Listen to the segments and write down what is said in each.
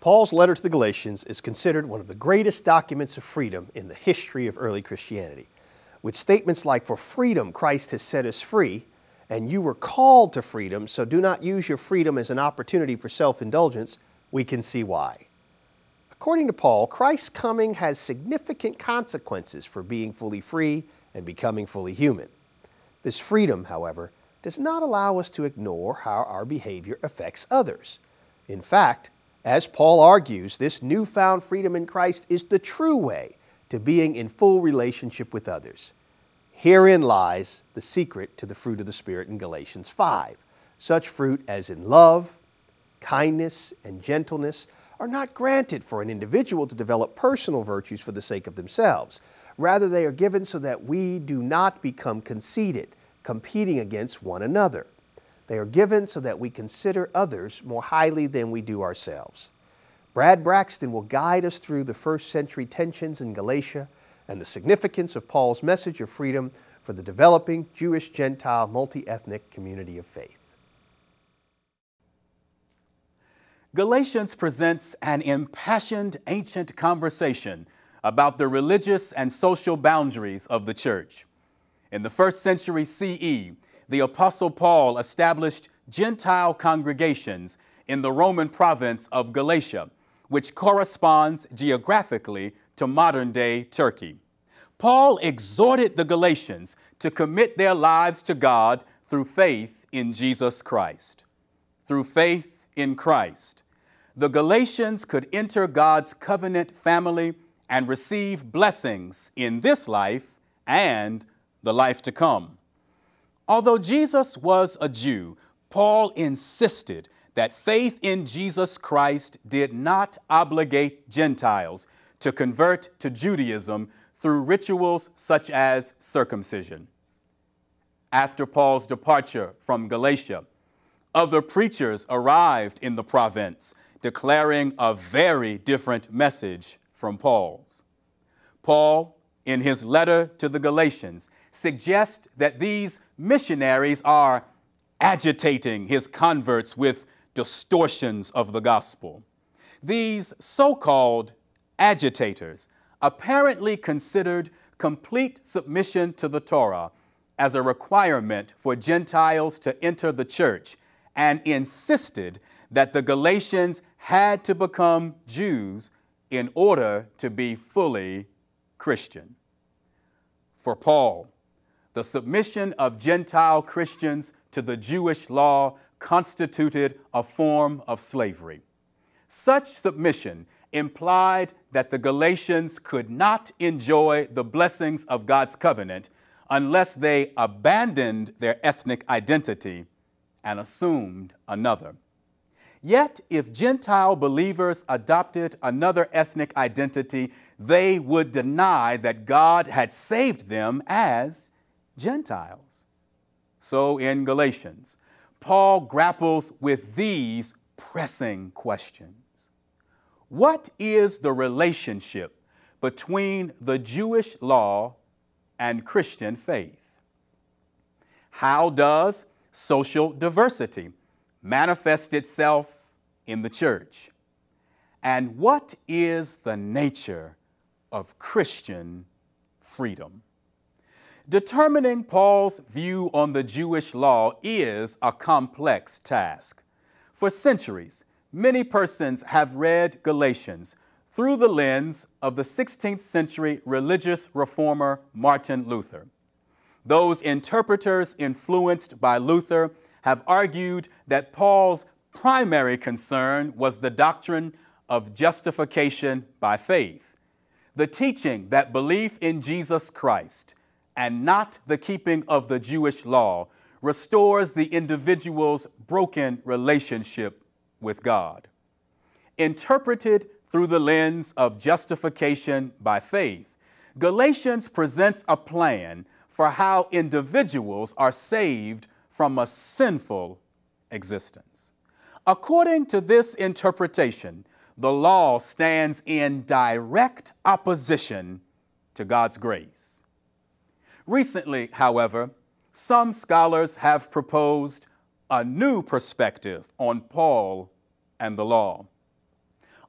Paul's letter to the Galatians is considered one of the greatest documents of freedom in the history of early Christianity. With statements like, "For freedom Christ has set us free," and "You were called to freedom, so do not use your freedom as an opportunity for self-indulgence," we can see why. According to Paul, Christ's coming has significant consequences for being fully free and becoming fully human. This freedom, however, does not allow us to ignore how our behavior affects others. In fact, as Paul argues, this newfound freedom in Christ is the true way to being in full relationship with others. Herein lies the secret to the fruit of the Spirit in Galatians 5. Such fruit as in love, kindness, and gentleness are not granted for an individual to develop personal virtues for the sake of themselves. Rather, they are given so that we do not become conceited, competing against one another. They are given so that we consider others more highly than we do ourselves. Brad Braxton will guide us through the first century tensions in Galatia and the significance of Paul's message of freedom for the developing Jewish-Gentile multi-ethnic community of faith. Galatians presents an impassioned ancient conversation about the religious and social boundaries of the church. In the first century CE, the Apostle Paul established Gentile congregations in the Roman province of Galatia, which corresponds geographically to modern-day Turkey. Paul exhorted the Galatians to commit their lives to God through faith in Jesus Christ. Through faith in Christ, the Galatians could enter God's covenant family and receive blessings in this life and the life to come. Although Jesus was a Jew, Paul insisted that faith in Jesus Christ did not obligate Gentiles to convert to Judaism through rituals such as circumcision. After Paul's departure from Galatia, other preachers arrived in the province, declaring a very different message from Paul's. Paul, in his letter to the Galatians, suggests that these missionaries are agitating his converts with distortions of the gospel. These so-called agitators apparently considered complete submission to the Torah as a requirement for Gentiles to enter the church and insisted that the Galatians had to become Jews in order to be fully Christian. For Paul, the submission of Gentile Christians to the Jewish law constituted a form of slavery. Such submission implied that the Galatians could not enjoy the blessings of God's covenant unless they abandoned their ethnic identity and assumed another. Yet, if Gentile believers adopted another ethnic identity, they would deny that God had saved them as Gentiles. So in Galatians, Paul grapples with these pressing questions. What is the relationship between the Jewish law and Christian faith? How does social diversity manifest itself in the church? And what is the nature of Christian freedom? Determining Paul's view on the Jewish law is a complex task. For centuries, many persons have read Galatians through the lens of the 16th century religious reformer Martin Luther. Those interpreters influenced by Luther have argued that Paul's primary concern was the doctrine of justification by faith, the teaching that belief in Jesus Christ and not the keeping of the Jewish law restores the individual's broken relationship with God. Interpreted through the lens of justification by faith, Galatians presents a plan for how individuals are saved from a sinful existence. According to this interpretation, the law stands in direct opposition to God's grace. Recently, however, some scholars have proposed a new perspective on Paul and the law.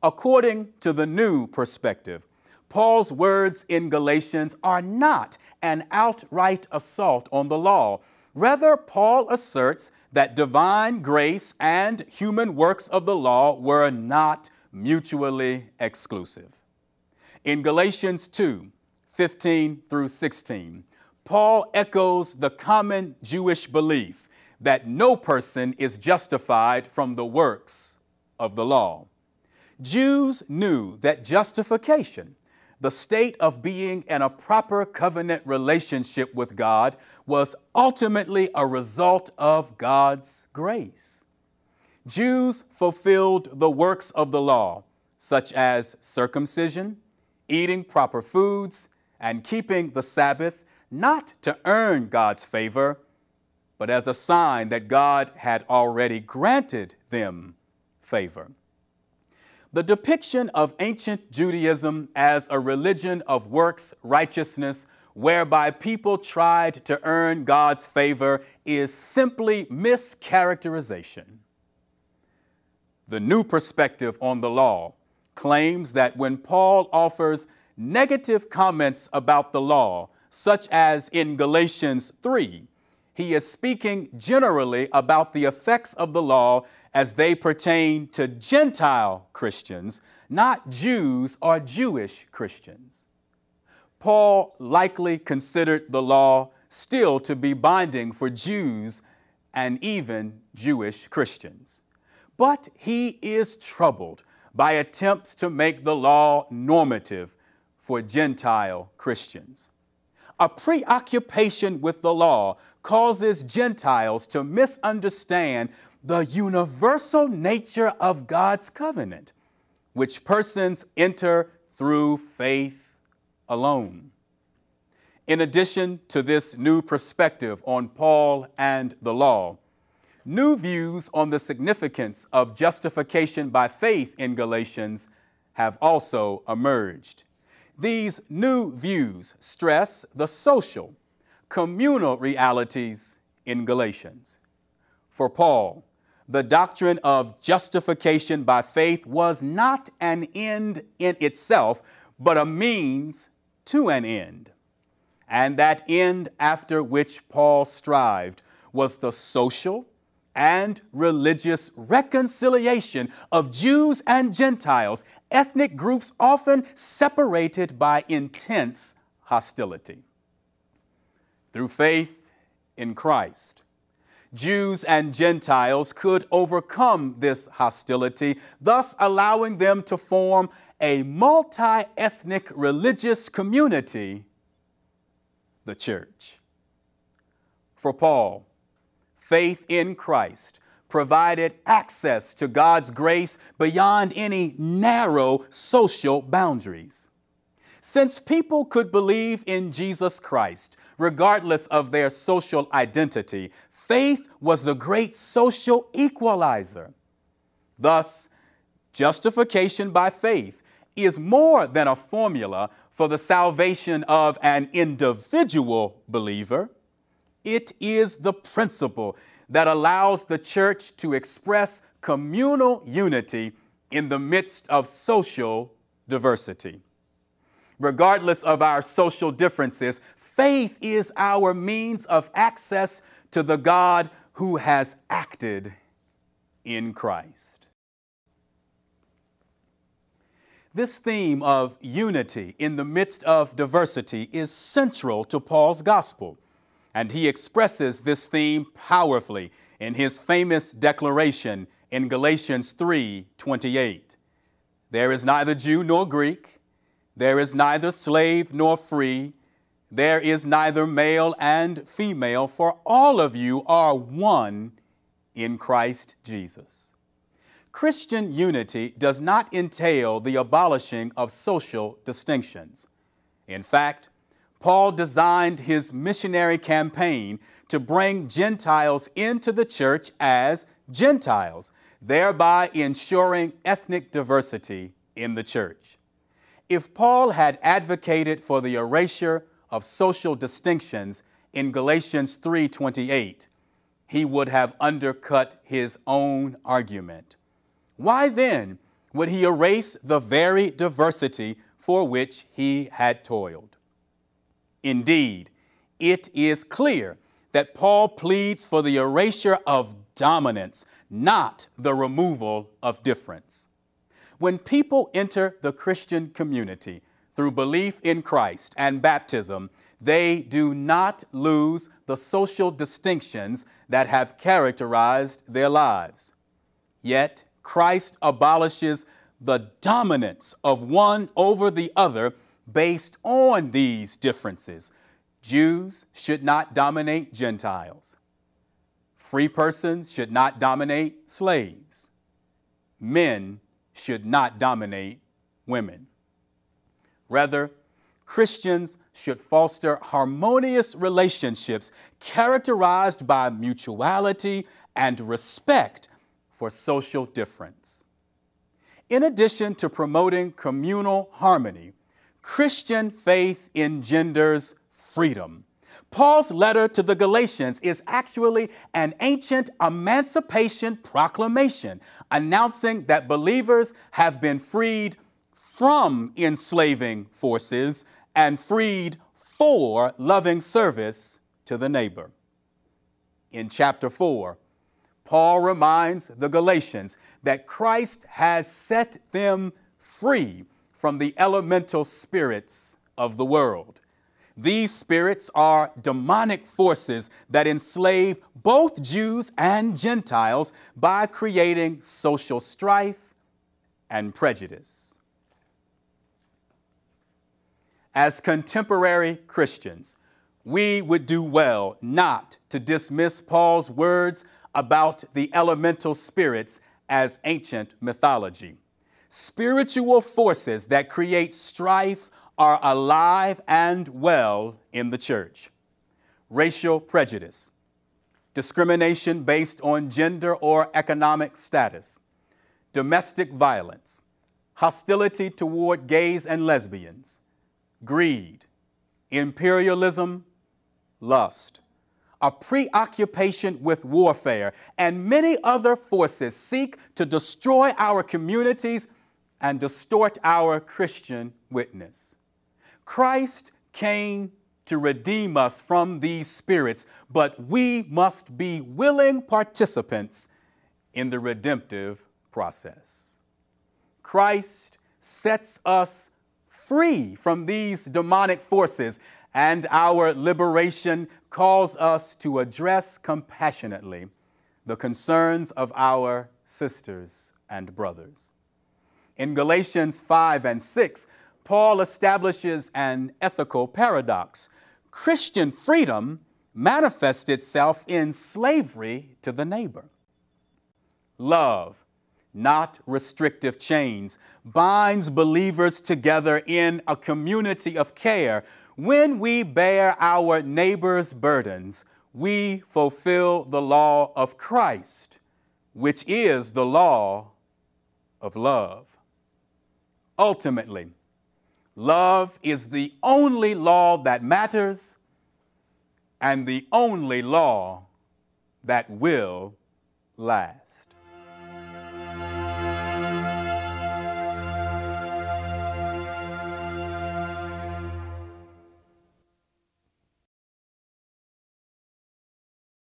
According to the new perspective, Paul's words in Galatians are not an outright assault on the law. Rather, Paul asserts that divine grace and human works of the law were not mutually exclusive. In Galatians 2:15 through 16, Paul echoes the common Jewish belief that no person is justified from the works of the law. Jews knew that justification, the state of being in a proper covenant relationship with God, was ultimately a result of God's grace. Jews fulfilled the works of the law, such as circumcision, eating proper foods, and keeping the Sabbath, not to earn God's favor, but as a sign that God had already granted them favor. The depiction of ancient Judaism as a religion of works righteousness, whereby people tried to earn God's favor, is simply mischaracterization. The new perspective on the law claims that when Paul offers negative comments about the law, such as in Galatians 3, he is speaking generally about the effects of the law as they pertain to Gentile Christians, not Jews or Jewish Christians. Paul likely considered the law still to be binding for Jews and even Jewish Christians. But he is troubled by attempts to make the law normative for Gentile Christians. A preoccupation with the law causes Gentiles to misunderstand the universal nature of God's covenant, which persons enter through faith alone. In addition to this new perspective on Paul and the law, new views on the significance of justification by faith in Galatians have also emerged. These new views stress the social, communal realities in Galatians. For Paul, the doctrine of justification by faith was not an end in itself, but a means to an end. And that end after which Paul strived was the social and religious reconciliation of Jews and Gentiles, ethnic groups often separated by intense hostility. Through faith in Christ, Jews and Gentiles could overcome this hostility, thus allowing them to form a multi-ethnic religious community, the church. For Paul, faith in Christ provided access to God's grace beyond any narrow social boundaries. Since people could believe in Jesus Christ, regardless of their social identity, faith was the great social equalizer. Thus, justification by faith is more than a formula for the salvation of an individual believer. It is the principle that allows the church to express communal unity in the midst of social diversity. Regardless of our social differences, faith is our means of access to the God who has acted in Christ. This theme of unity in the midst of diversity is central to Paul's gospel, and he expresses this theme powerfully in his famous declaration in Galatians 3:28. There is neither Jew nor Greek, there is neither slave nor free, there is neither male and female, for all of you are one in Christ Jesus. Christian unity does not entail the abolishing of social distinctions. In fact, Paul designed his missionary campaign to bring Gentiles into the church as Gentiles, thereby ensuring ethnic diversity in the church. If Paul had advocated for the erasure of social distinctions in Galatians 3:28, he would have undercut his own argument. Why then would he erase the very diversity for which he had toiled? Indeed, it is clear that Paul pleads for the erasure of dominance, not the removal of difference. When people enter the Christian community through belief in Christ and baptism, they do not lose the social distinctions that have characterized their lives. Yet, Christ abolishes the dominance of one over the other based on these differences. Jews should not dominate Gentiles. Free persons should not dominate slaves. Men should not dominate women. Rather, Christians should foster harmonious relationships characterized by mutuality and respect for social difference. In addition to promoting communal harmony, Christian faith engenders freedom. Paul's letter to the Galatians is actually an ancient emancipation proclamation announcing that believers have been freed from enslaving forces and freed for loving service to the neighbor. In chapter 4, Paul reminds the Galatians that Christ has set them free from the elemental spirits of the world. These spirits are demonic forces that enslave both Jews and Gentiles by creating social strife and prejudice. As contemporary Christians, we would do well not to dismiss Paul's words about the elemental spirits as ancient mythology. Spiritual forces that create strife are alive and well in the church. Racial prejudice, discrimination based on gender or economic status, domestic violence, hostility toward gays and lesbians, greed, imperialism, lust, a preoccupation with warfare, and many other forces seek to destroy our communities and distort our Christian witness. Christ came to redeem us from these spirits, but we must be willing participants in the redemptive process. Christ sets us free from these demonic forces, and our liberation calls us to address compassionately the concerns of our sisters and brothers. In Galatians 5 and 6, Paul establishes an ethical paradox. Christian freedom manifests itself in slavery to the neighbor. Love, not restrictive chains, binds believers together in a community of care. When we bear our neighbor's burdens, we fulfill the law of Christ, which is the law of love. Ultimately, love is the only law that matters and the only law that will last.